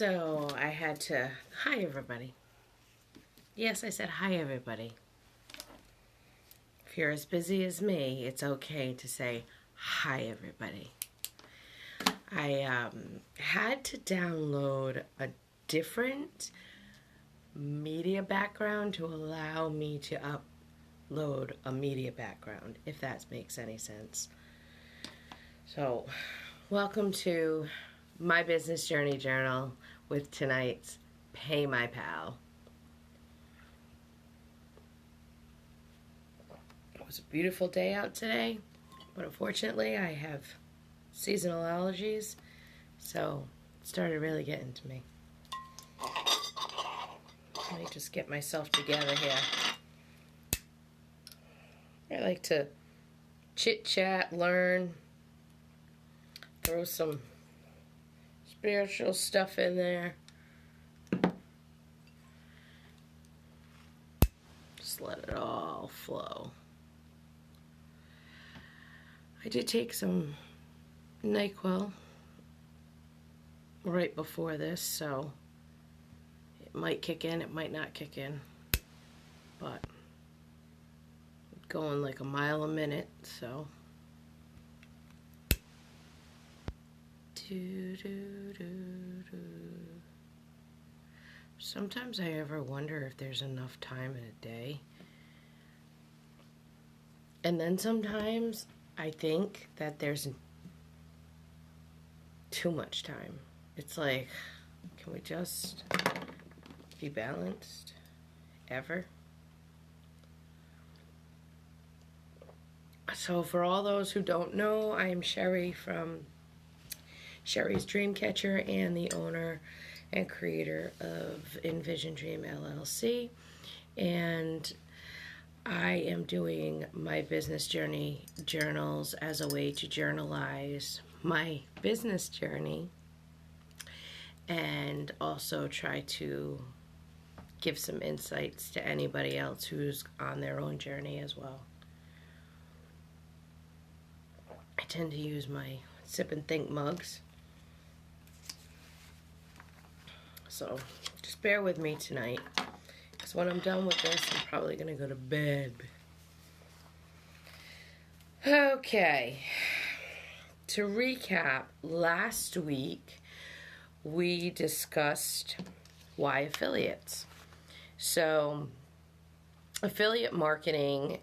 So I had to, hi everybody. Yes, I said hi everybody. If you're as busy as me, it's okay to say hi everybody. I had to download a different media background to allow me to upload a media background, if that makes any sense. So, welcome to my business journey journal with tonight's Pay My Pal. It was a beautiful day out today, but unfortunately I have seasonal allergies, so it started really getting to me. Let me just get myself together here. I like to chit-chat, learn, throw some spiritual stuff in there. Just let it all flow. I did take some NyQuil right before this, so it might kick in, it might not kick in, but I'm going like a mile a minute, so. Sometimes I ever wonder if there's enough time in a day. And then sometimes I think that there's too much time. It's like, can we just be balanced ever? So for all those who don't know, I am Sheri from Sheri's Dreamcatcher and the owner and creator of Envision Dream LLC, and I am doing my business journey journals as a way to journalize my business journey and also try to give some insights to anybody else who's on their own journey as well. I tend to use my Sip and Think mugs, so just bear with me tonight, because when I'm done with this, I'm probably going to go to bed. Okay, to recap, last week we discussed why affiliates. So, affiliate marketing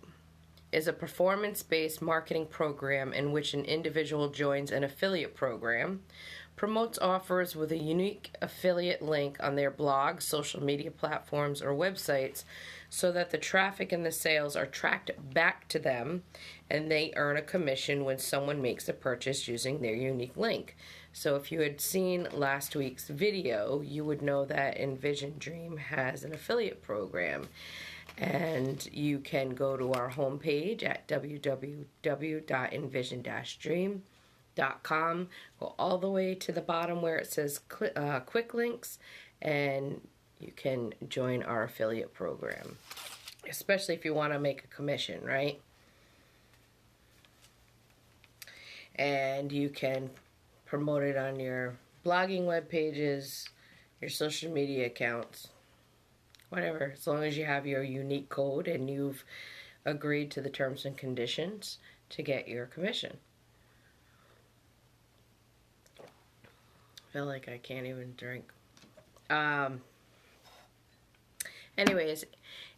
is a performance-based marketing program in which an individual joins an affiliate program, promotes offers with a unique affiliate link on their blog, social media platforms, or websites so that the traffic and the sales are tracked back to them and they earn a commission when someone makes a purchase using their unique link. So if you had seen last week's video, you would know that Envision Dream has an affiliate program. And you can go to our homepage at www.envision-dream.com. Go all the way to the bottom where it says quick links, and you can join our affiliate program, especially if you want to make a commission, right? And you can promote it on your blogging web pages, your social media accounts, whatever, as long as you have your unique code and you've agreed to the terms and conditions to get your commission. I feel like I can't even drink. Anyways,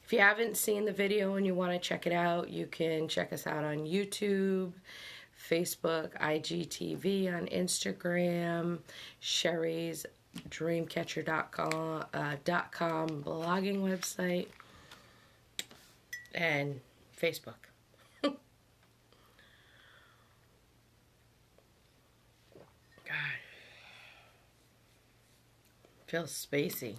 if you haven't seen the video and you want to check it out, you can check us out on YouTube, Facebook, IGTV, on Instagram, Sheri's Dreamcatcher.com blogging website, and Facebook. God, feels spacey.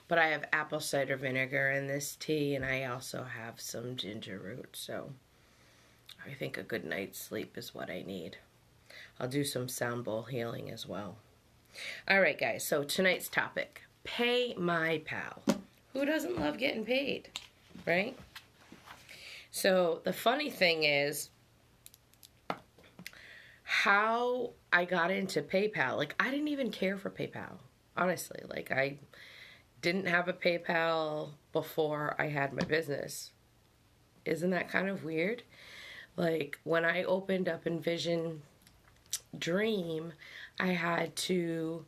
But I have apple cider vinegar in this tea, and I also have some ginger root, so I think a good night's sleep is what I need. I'll do some sound bowl healing as well. Alright guys, so tonight's topic, Pay My Pal. Who doesn't love getting paid, right? So the funny thing is, how I got into PayPal. Like, I didn't even care for PayPal, honestly. Like, I didn't have a PayPal before I had my business. Isn't that kind of weird? Like, when I opened up Envision Dream, I had to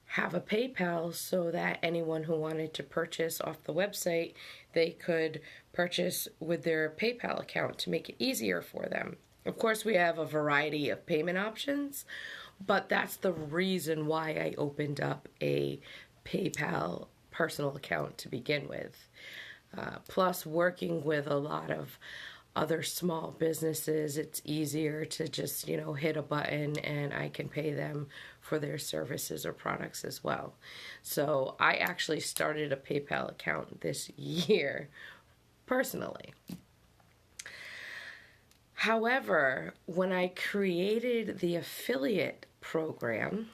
have a PayPal so that anyone who wanted to purchase off the website, they could purchase with their PayPal account to make it easier for them. Of course, we have a variety of payment options, but that's the reason why I opened up a PayPal personal account to begin with. Plus, working with a lot of other small businesses, it's easier to just, hit a button and I can pay them for their services or products as well. So I actually started a PayPal account this year personally. However, when I created the affiliate program,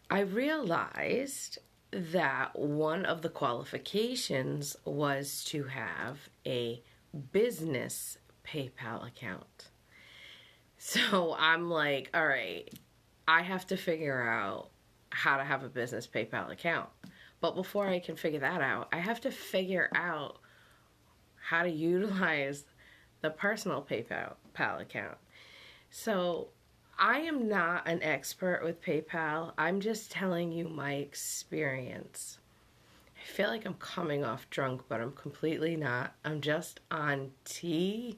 I realized that one of the qualifications was to have a business PayPal account. So I'm like, all right, I have to figure out how to have a business PayPal account. But before I can figure that out, I have to figure out how to utilize the personal PayPal account. So I am not an expert with PayPal. I'm just telling you my experience. I feel like I'm coming off drunk, but I'm completely not. I'm just on tea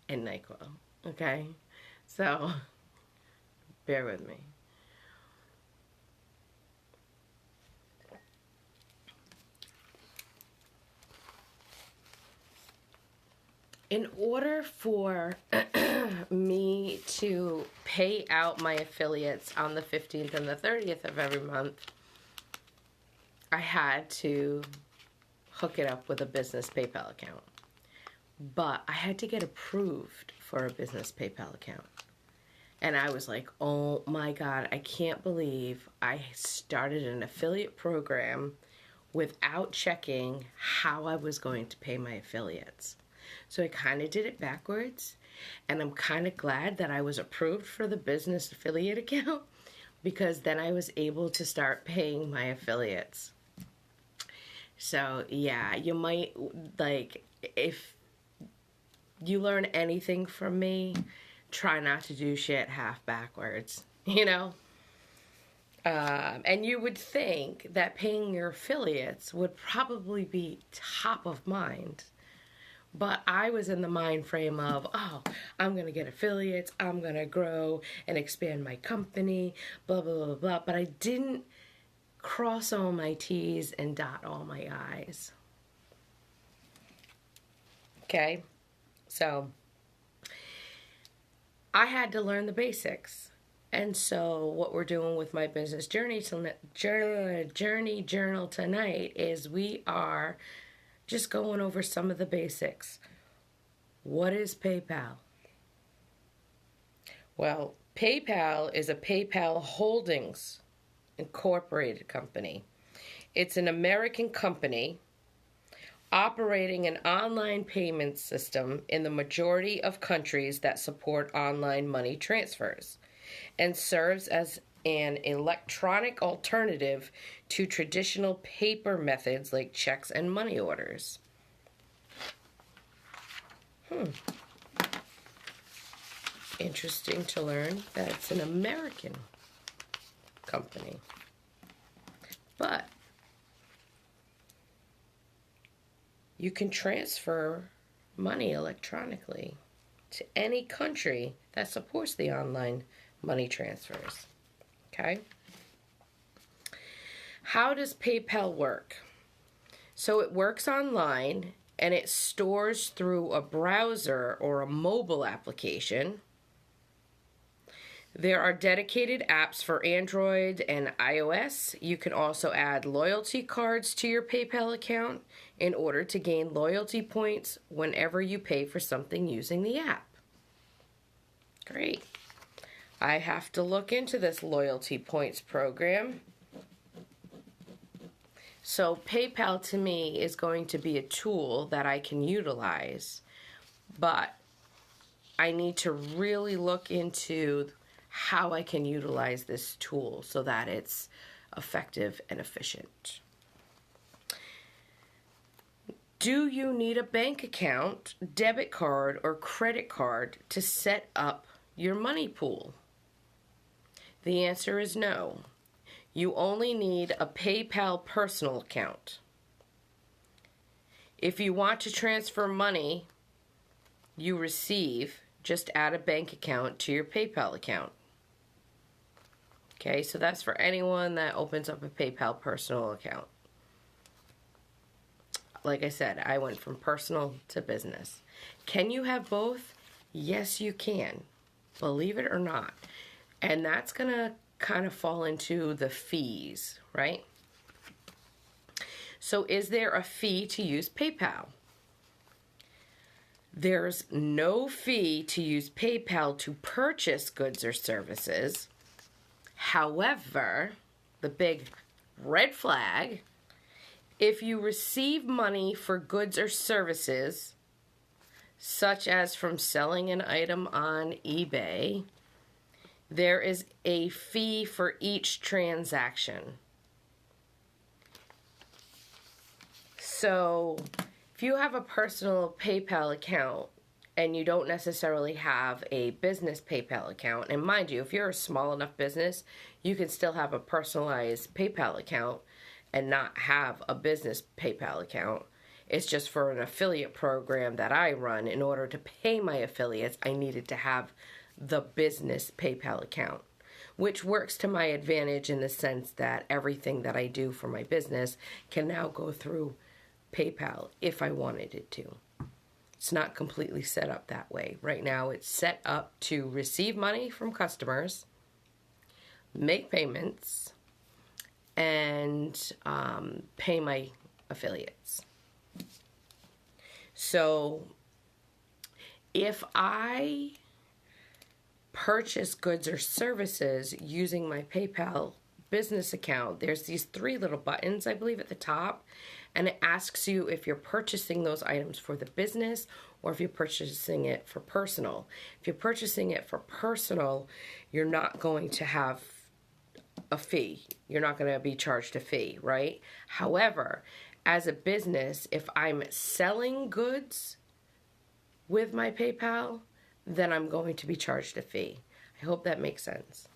and NyQuil, okay? So, bear with me. In order for me to pay out my affiliates on the 15th and the 30th of every month, I had to hook it up with a business PayPal account. But I had to get approved for a business PayPal account. And I was like, oh my God, I can't believe I started an affiliate program without checking how I was going to pay my affiliates. So I kind of did it backwards. And I'm kind of glad that I was approved for the business affiliate account, because then I was able to start paying my affiliates. So yeah, you might, like, if you learn anything from me, try not to do shit half backwards, And you would think that paying your affiliates would probably be top of mind. But I was in the mind frame of, oh, I'm going to get affiliates, I'm going to grow and expand my company, blah, blah, blah, blah. But I didn't cross all my T's and dot all my I's. Okay? So, I had to learn the basics. And so what we're doing with my business journey journal tonight is we are just going over some of the basics. What is PayPal? Well, PayPal is a PayPal Holdings Incorporated company. It's an American company operating an online payment system in the majority of countries that support online money transfers, and serves as an electronic alternative to traditional paper methods like checks and money orders. Interesting to learn that it's an American company. But you can transfer money electronically to any country that supports the online money transfers. Okay? How does PayPal work? So it works online and it stores through a browser or a mobile application. There are dedicated apps for Android and iOS. You can also add loyalty cards to your PayPal account in order to gain loyalty points whenever you pay for something using the app. Great. I have to look into this loyalty points program. So PayPal to me is going to be a tool that I can utilize, but I need to really look into how I can utilize this tool so that it's effective and efficient. Do you need a bank account, debit card, or credit card to set up your money pool? The answer is no. You only need a PayPal personal account. If you want to transfer money you receive, just add a bank account to your PayPal account. Okay, so that's for anyone that opens up a PayPal personal account. Like I said, I went from personal to business. Can you have both? Yes, you can. Believe it or not. And that's going to kind of fall into the fees, right? So is there a fee to use PayPal? There's no fee to use PayPal to purchase goods or services. However, the big red flag, if you receive money for goods or services, such as from selling an item on eBay, there is a fee for each transaction. So, if you have a personal PayPal account and you don't necessarily have a business PayPal account, and mind you, if you're a small enough business, you can still have a personalized PayPal account and not have a business PayPal account. It's just for an affiliate program that I run. In order to pay my affiliates, I needed to have the business PayPal account, which works to my advantage in the sense that everything that I do for my business can now go through PayPal if I wanted it to. It's not completely set up that way. Right now it's set up to receive money from customers, make payments, and pay my affiliates. So if I purchase goods or services using my PayPal business account, there's these 3 little buttons, I believe, at the top, and it asks you if you're purchasing those items for the business or if you're purchasing it for personal. If you're purchasing it for personal, you're not going to have a fee. You're not going to be charged a fee, right? However, as a business, if I'm selling goods with my PayPal, then I'm going to be charged a fee. I hope that makes sense.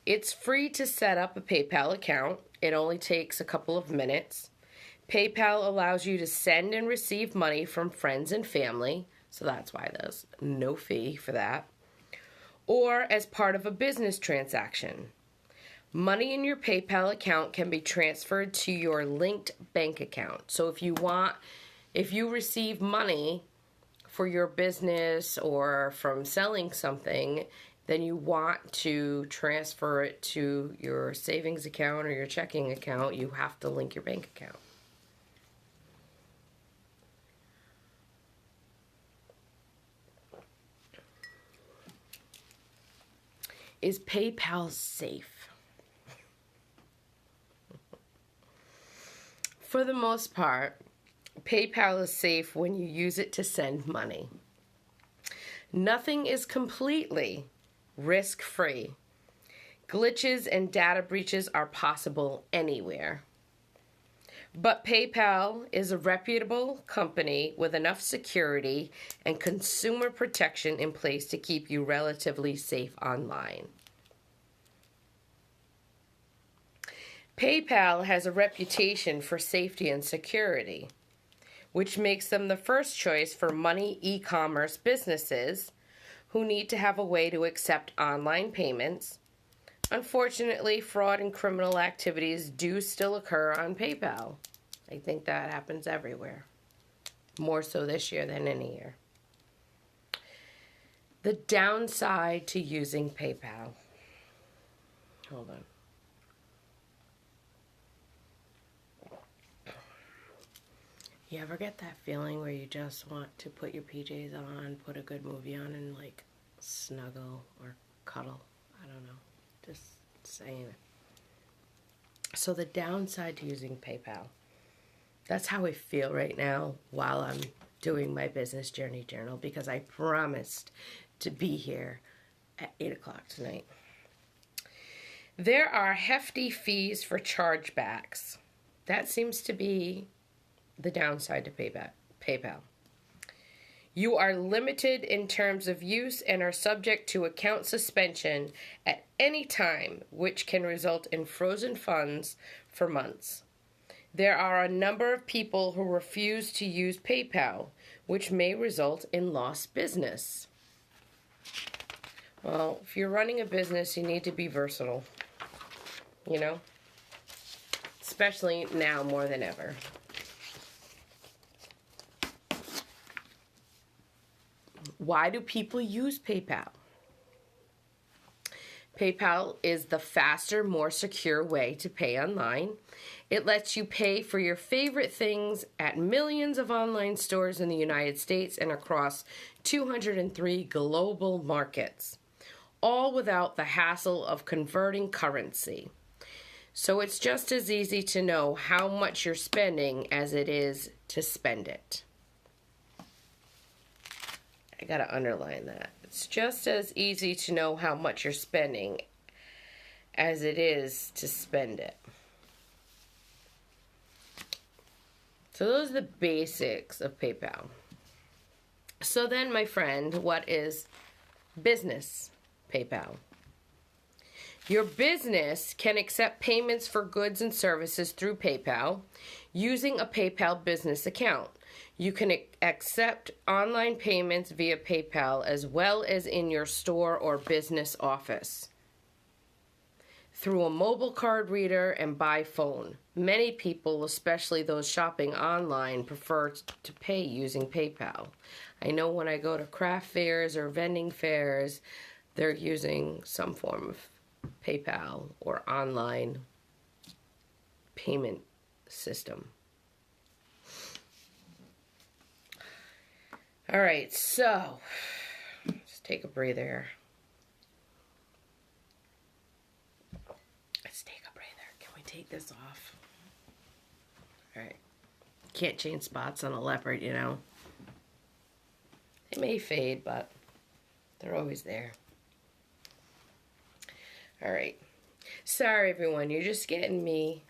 It's free to set up a PayPal account. It only takes a couple of minutes. PayPal allows you to send and receive money from friends and family, so that's why there's no fee for that, or as part of a business transaction. Money in your PayPal account can be transferred to your linked bank account. So if you receive money for your business or from selling something, then you want to transfer it to your savings account or your checking account, you have to link your bank account. Is PayPal safe? For the most part, PayPal is safe when you use it to send money. Nothing is completely risk-free. Glitches and data breaches are possible anywhere. But PayPal is a reputable company with enough security and consumer protection in place to keep you relatively safe online. PayPal has a reputation for safety and security, which makes them the first choice for money e-commerce businesses who need to have a way to accept online payments. Unfortunately, fraud and criminal activities do still occur on PayPal. I think that happens everywhere. More so this year than any year. The downside to using PayPal. Hold on. You ever get that feeling where you just want to put your PJs on, put a good movie on, and like snuggle or cuddle? I don't know. Just saying it. So the downside to using PayPal. That's how I feel right now while I'm doing my business journey journal because I promised to be here at 8 o'clock tonight. There are hefty fees for chargebacks. That seems to be the downside to PayPal. You are limited in terms of use and are subject to account suspension at any time, which can result in frozen funds for months. There are a number of people who refuse to use PayPal, which may result in lost business. Well, if you're running a business, you need to be versatile, you know, especially now more than ever. Why do people use PayPal? PayPal is the faster, more secure way to pay online. It lets you pay for your favorite things at millions of online stores in the United States and across 203 global markets, all without the hassle of converting currency. So it's just as easy to know how much you're spending as it is to spend it. I gotta underline that. It's just as easy to know how much you're spending as it is to spend it. So those are the basics of PayPal. So then, my friend, what is business PayPal? Your business can accept payments for goods and services through PayPal using a PayPal business account. You can accept online payments via PayPal as well as in your store or business office through a mobile card reader and by phone. Many people, especially those shopping online, prefer to pay using PayPal. I know when I go to craft fairs or vending fairs, they're using some form of PayPal or online payment system. All right, so just take a breather here. Let's take a breather. Can we take this off? All right. Can't change spots on a leopard, you know. They may fade, but they're always there. All right. Sorry, everyone. You're just getting me.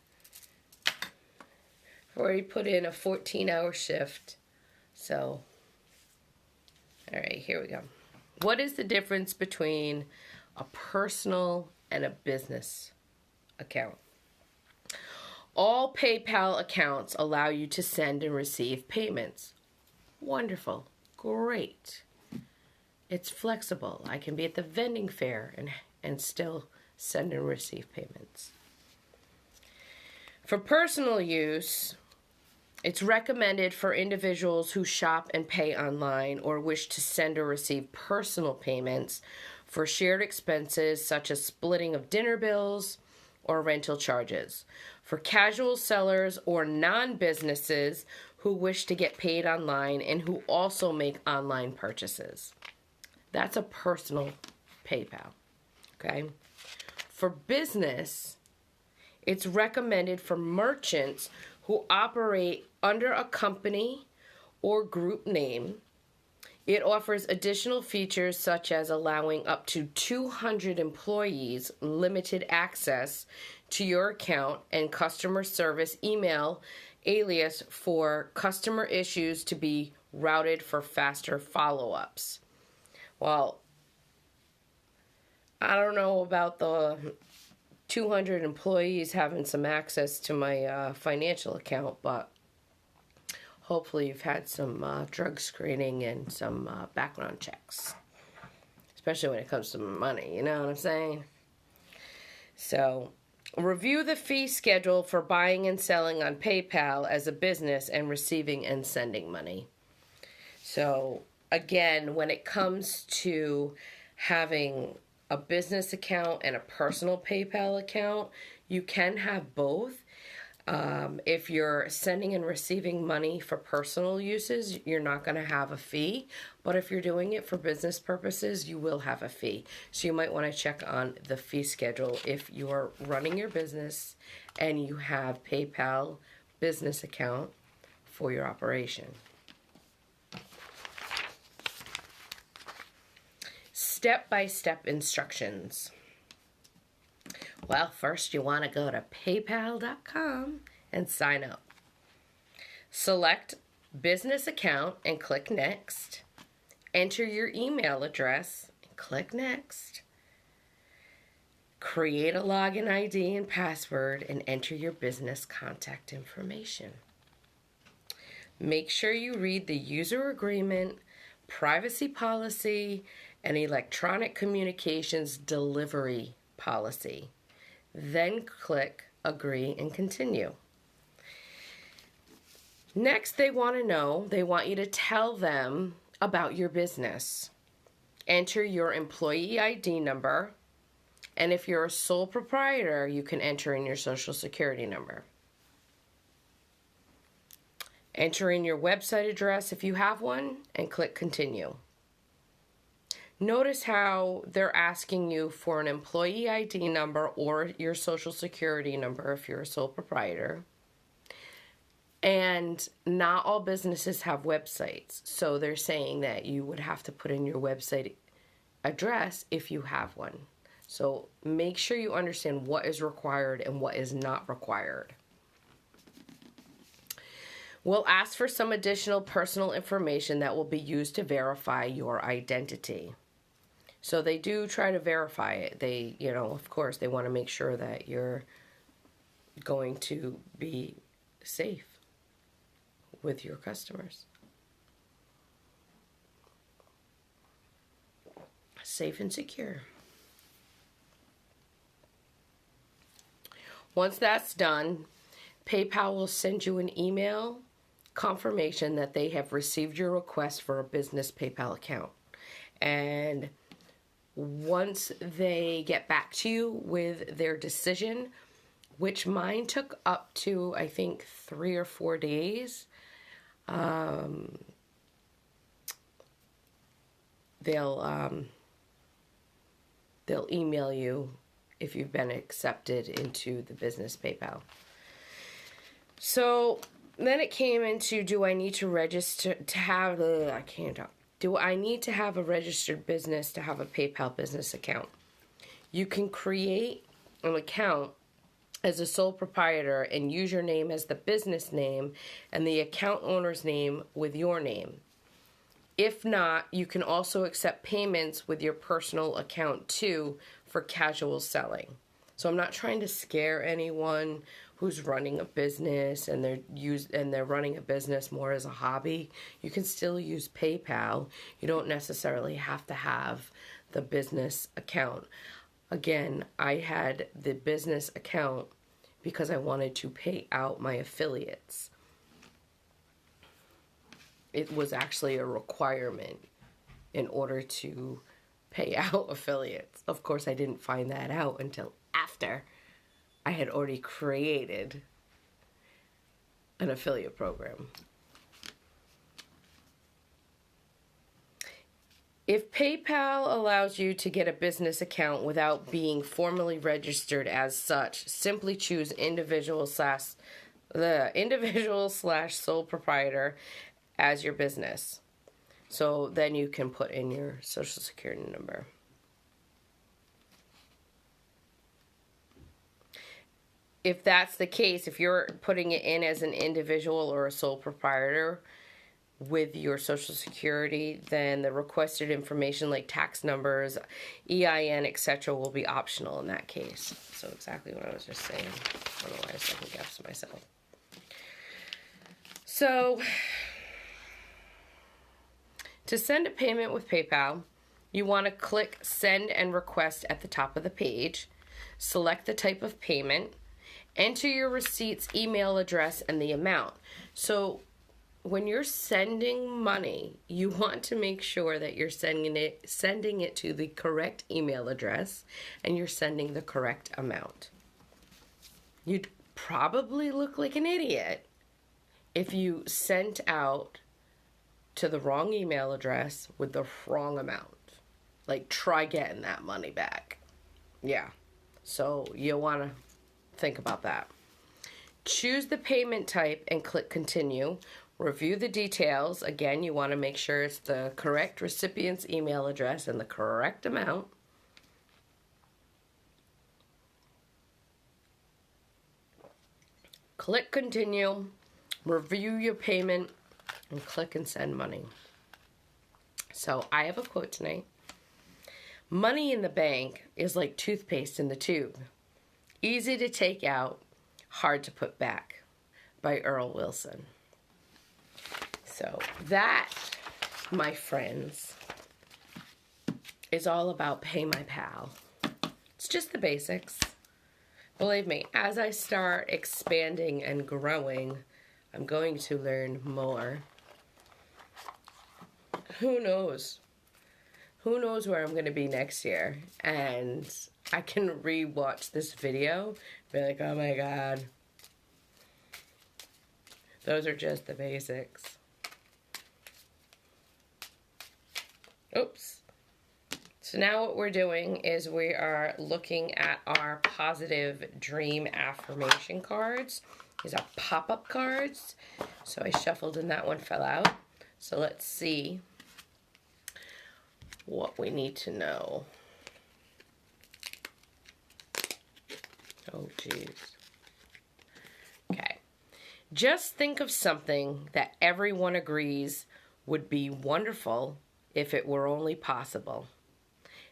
I've already put in a 14-hour shift, so... All right, here we go. What is the difference between a personal and a business account? All PayPal accounts allow you to send and receive payments. Wonderful. Great. It's flexible. I can be at the vending fair and still send and receive payments. For personal use, it's recommended for individuals who shop and pay online or wish to send or receive personal payments for shared expenses such as splitting of dinner bills or rental charges. For casual sellers or non-businesses who wish to get paid online and who also make online purchases. That's a personal PayPal, okay? For business, it's recommended for merchants who operate under a company or group name. It offers additional features such as allowing up to 200 employees limited access to your account and customer service email alias for customer issues to be routed for faster follow-ups. Well, I don't know about the 200 employees having some access to my financial account, but hopefully you've had some drug screening and some background checks, especially when it comes to money, you know what I'm saying? So, review the fee schedule for buying and selling on PayPal as a business and receiving and sending money. So, again, when it comes to having a business account and a personal PayPal account, you can have both. If you're sending and receiving money for personal uses, you're not going to have a fee. But if you're doing it for business purposes, you will have a fee. So you might want to check on the fee schedule if you're running your business and you have PayPal business account for your operation. step-by-step instructions. Well, first you want to go to paypal.com and sign up. Select business account and click next. Enter your email address and click next. Create a login ID and password and enter your business contact information. Make sure you read the user agreement, privacy policy, and electronic communications delivery policy. Then click agree and continue. Next, they want you to tell them about your business. Enter your employee ID number, and if you're a sole proprietor, you can enter in your social security number. Enter in your website address if you have one, and click continue. Notice how they're asking you for an employee ID number or your social security number if you're a sole proprietor. And not all businesses have websites, so they're saying that you would have to put in your website address if you have one. So make sure you understand what is required and what is not required. We'll ask for some additional personal information that will be used to verify your identity. So they do try to verify it. They, of course, they want to make sure that you're going to be safe with your customers. Safe and secure. Once that's done, PayPal will send you an email confirmation that they have received your request for a business PayPal account. And once they get back to you with their decision, which mine took up to, I think, 3 or 4 days, they'll email you if you've been accepted into the business PayPal. So then it came into, do I need to register to have, I can't talk. Do I need to have a registered business to have a PayPal business account? You can create an account as a sole proprietor and use your name as the business name and the account owner's name with your name. If not, you can also accept payments with your personal account too for casual selling. So I'm not trying to scare anyone who's running a business and they're running a business more as a hobby. You can still use PayPal. You don't necessarily have to have the business account. Again, I had the business account because I wanted to pay out my affiliates. It was actually a requirement in order to pay out affiliates. Of course, I didn't find that out until after I had already created an affiliate program. If PayPal allows you to get a business account without being formally registered as such, simply choose individual slash sole proprietor as your business. So then you can put in your social security number. If that's the case, if you're putting it in as an individual or a sole proprietor with your social security, then the requested information like tax numbers, EIN, etc. will be optional in that case. So exactly what I was just saying. I don't know why I second guessed myself. So to send a payment with PayPal, you want to click Send and Request at the top of the page. Select the type of payment. Enter your receipt's email address and the amount. So when you're sending money, you want to make sure that you're sending it to the correct email address and you're sending the correct amount. You'd probably look like an idiot if you sent out to the wrong email address with the wrong amount. Like, try getting that money back. Yeah. So you want to think about that. Choose the payment type and click continue. Review the details. Again, you want to make sure it's the correct recipient's email address and the correct amount. Click continue, review your payment, and click and send money. So I have a quote tonight. Money in the bank is like toothpaste in the tube. Easy to take out, hard to put back, by Earl Wilson. So that, my friends, is all about Pay My Pal. It's just the basics. Believe me, as I start expanding and growing, I'm going to learn more. Who knows? Who knows where I'm going to be next year? And I can re-watch this video, be like, oh my God. Those are just the basics. Oops. So now what we're doing is we are looking at our positive dream affirmation cards. These are pop-up cards. So I shuffled and that one fell out. So let's see what we need to know. Oh, geez. Okay. Just think of something that everyone agrees would be wonderful if it were only possible,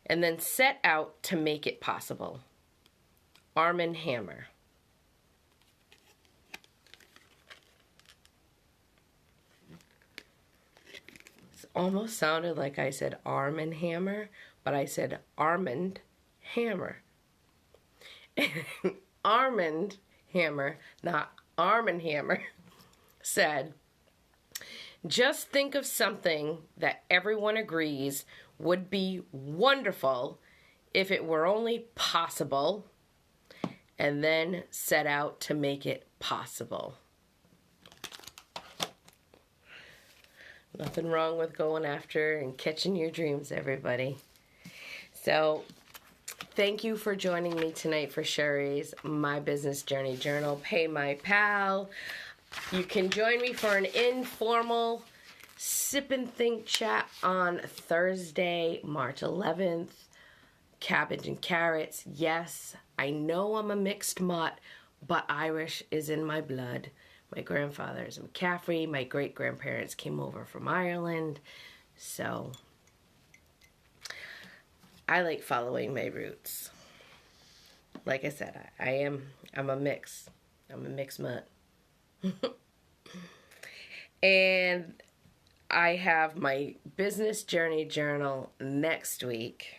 and then set out to make it possible. Arm & Hammer. It almost sounded like I said Arm & Hammer, but I said Armand Hammer. Armand Hammer, not Arm & Hammer, said, just think of something that everyone agrees would be wonderful if it were only possible, and then set out to make it possible. Nothing wrong with going after and catching your dreams, everybody. So, thank you for joining me tonight for Sheri's My Business Journey Journal. Pay My Pal. You can join me for an informal sip and think chat on Thursday, March 11th. Cabbage and carrots. Yes, I know I'm a mixed mutt, but Irish is in my blood. My grandfather is a McCaffrey. My great-grandparents came over from Ireland. So I like following my roots. Like I said, I'm a mix. I'm a mixed mutt. And I have my business journey journal next week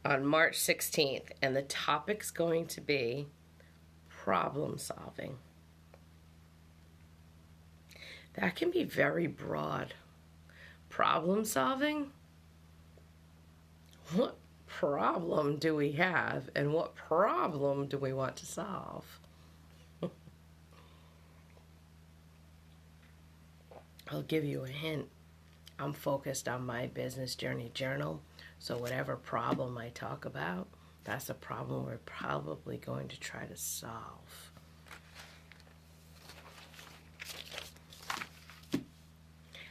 on March 16th, and the topic's going to be problem solving. That can be very broad. Problem solving? What problem do we have, and what problem do we want to solve? I'll give you a hint. I'm focused on my business journey journal, so whatever problem I talk about, that's a problem we're probably going to try to solve.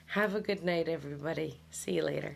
Have a good night, everybody. See you later.